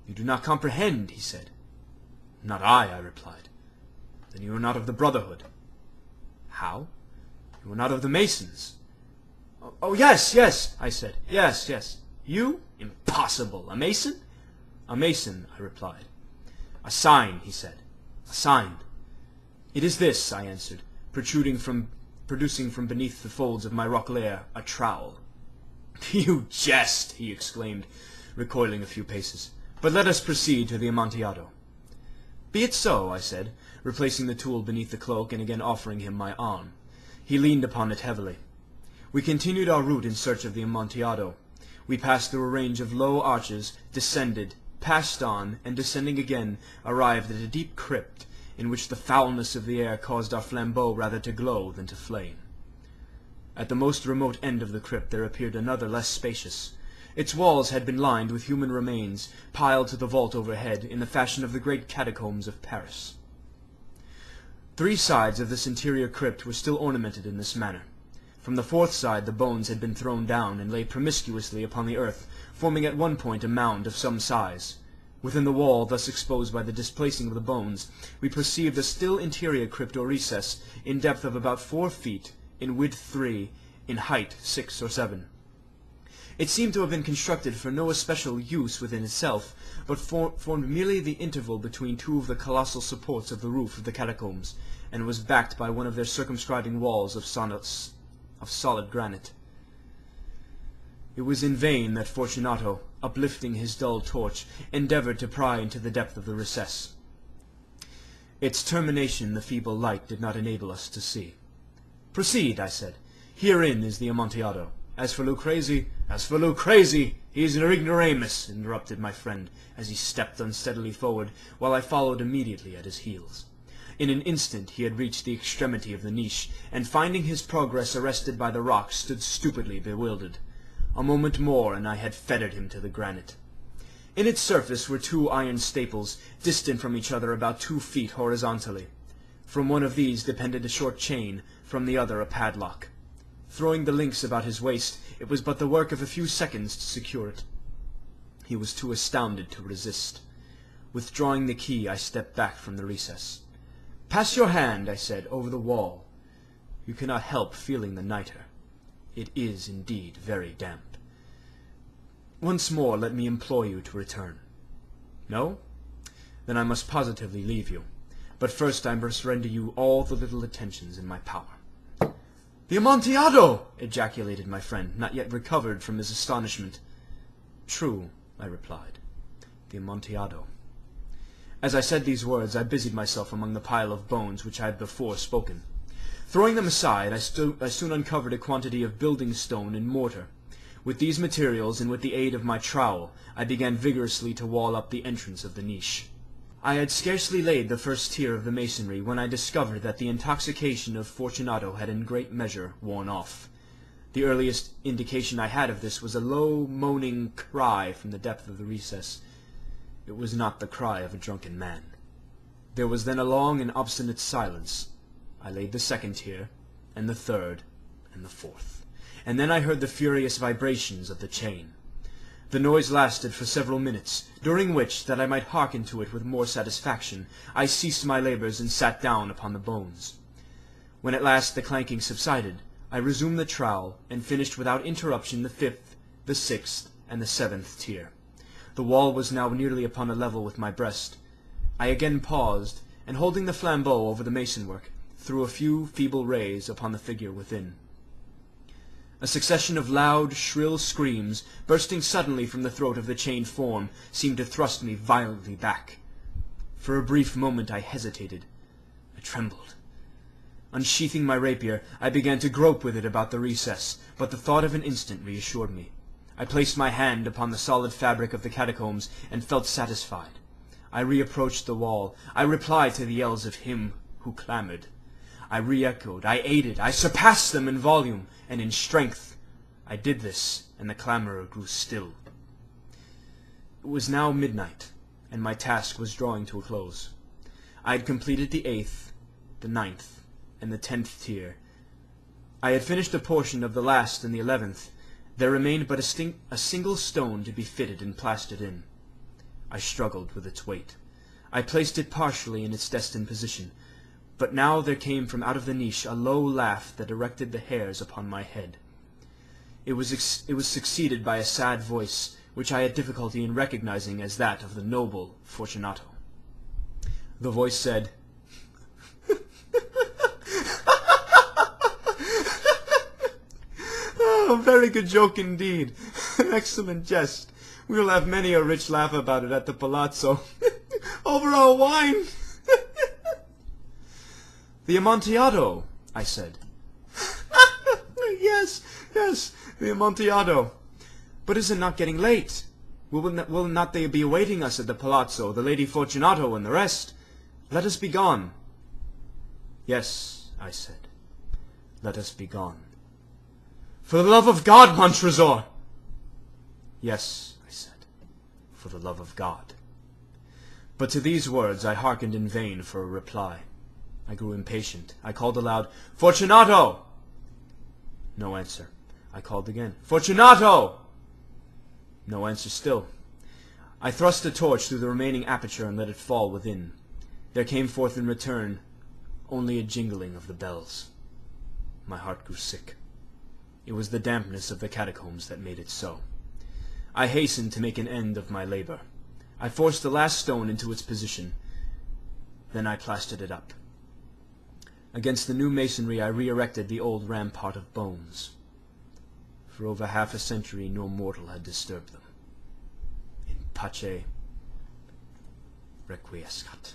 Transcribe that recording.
"You do not comprehend," he said. "Not I replied. "Then you are not of the Brotherhood." "How? You are not of the Masons?" "Oh, yes, I said. Yes. You? Impossible. A Mason?" "A Mason," I replied. "A sign," he said. "A sign." "It is this," I answered, producing from beneath the folds of my roquelaire a trowel. "You jest," he exclaimed, recoiling a few paces. "But let us proceed to the Amontillado." "Be it so," I said, replacing the tool beneath the cloak and again offering him my arm. He leaned upon it heavily. We continued our route in search of the Amontillado. We passed through a range of low arches, descended, passed on, and descending again, arrived at a deep crypt, in which the foulness of the air caused our flambeaux rather to glow than to flame. At the most remote end of the crypt there appeared another less spacious. Its walls had been lined with human remains, piled to the vault overhead, in the fashion of the great catacombs of Paris. 3 sides of this interior crypt were still ornamented in this manner. From the 4th side the bones had been thrown down and lay promiscuously upon the earth, forming at one point a mound of some size. Within the wall, thus exposed by the displacing of the bones, we perceived a still interior crypt or recess, in depth of about 4 feet, in width 3, in height 6 or 7. It seemed to have been constructed for no especial use within itself, but formed merely the interval between 2 of the colossal supports of the roof of the catacombs, and was backed by one of their circumscribing walls of solid granite. It was in vain that Fortunato, uplifting his dull torch, endeavored to pry into the depth of the recess. Its termination the feeble light did not enable us to see. "Proceed," I said. "Herein is the Amontillado. As for Lucrezi, he is an ignoramus," interrupted my friend, as he stepped unsteadily forward, while I followed immediately at his heels. In an instant he had reached the extremity of the niche, and finding his progress arrested by the rocks, stood stupidly bewildered. A moment more, and I had fettered him to the granite. In its surface were 2 iron staples, distant from each other about 2 feet horizontally. From one of these depended a short chain, from the other a padlock. Throwing the links about his waist, it was but the work of a few seconds to secure it. He was too astounded to resist. Withdrawing the key, I stepped back from the recess. "Pass your hand," I said, "over the wall. You cannot help feeling the nitre. It is indeed very damp. Once more let me implore you to return. No? Then I must positively leave you. But first I must render you all the little attentions in my power." "The Amontillado!" ejaculated my friend, not yet recovered from his astonishment. "True," I replied. "The Amontillado." As I said these words, I busied myself among the pile of bones which I had before spoken. Throwing them aside, I soon uncovered a quantity of building stone and mortar. With these materials, and with the aid of my trowel, I began vigorously to wall up the entrance of the niche. I had scarcely laid the first tier of the masonry when I discovered that the intoxication of Fortunato had in great measure worn off. The earliest indication I had of this was a low, moaning cry from the depth of the recess. It was not the cry of a drunken man. There was then a long and obstinate silence. I laid the 2nd tier, and the 3rd, and the 4th, and then I heard the furious vibrations of the chain. The noise lasted for several minutes, during which, that I might hearken to it with more satisfaction, I ceased my labours and sat down upon the bones. When at last the clanking subsided, I resumed the trowel, and finished without interruption the 5th, the 6th, and the 7th tier. The wall was now nearly upon a level with my breast. I again paused, and holding the flambeau over the mason-work, threw a few feeble rays upon the figure within. A succession of loud, shrill screams, bursting suddenly from the throat of the chained form, seemed to thrust me violently back. For a brief moment I hesitated. I trembled. Unsheathing my rapier, I began to grope with it about the recess, but the thought of an instant reassured me. I placed my hand upon the solid fabric of the catacombs, and felt satisfied. I reapproached the wall. I replied to the yells of him who clamoured. I re-echoed, I aided, I surpassed them in volume and in strength. I did this, and the clamourer grew still. It was now midnight, and my task was drawing to a close. I had completed the 8th, the 9th, and the 10th tier. I had finished a portion of the last and the 11th. There remained but a single stone to be fitted and plastered in. I struggled with its weight. I placed it partially in its destined position, but now there came from out of the niche a low laugh that erected the hairs upon my head. It was succeeded by a sad voice, which I had difficulty in recognizing as that of the noble Fortunato. The voice said, "Oh, very good joke indeed. An excellent jest. We will have many a rich laugh about it at the palazzo. Over our wine." "The Amontillado," I said. Yes, the Amontillado. But is it not getting late? Will not they be awaiting us at the palazzo, the Lady Fortunato and the rest? Let us be gone. "Yes," I said, "let us be gone." "For the love of God, Montresor!" "Yes," I said, "for the love of God." But to these words I hearkened in vain for a reply. I grew impatient. I called aloud, "Fortunato!" No answer. I called again, "Fortunato!" No answer still. I thrust a torch through the remaining aperture and let it fall within. There came forth in return only a jingling of the bells. My heart grew sick. It was the dampness of the catacombs that made it so. I hastened to make an end of my labor. I forced the last stone into its position. Then I plastered it up. Against the new masonry I re-erected the old rampart of bones. For over half a century no mortal had disturbed them. In pace requiescat.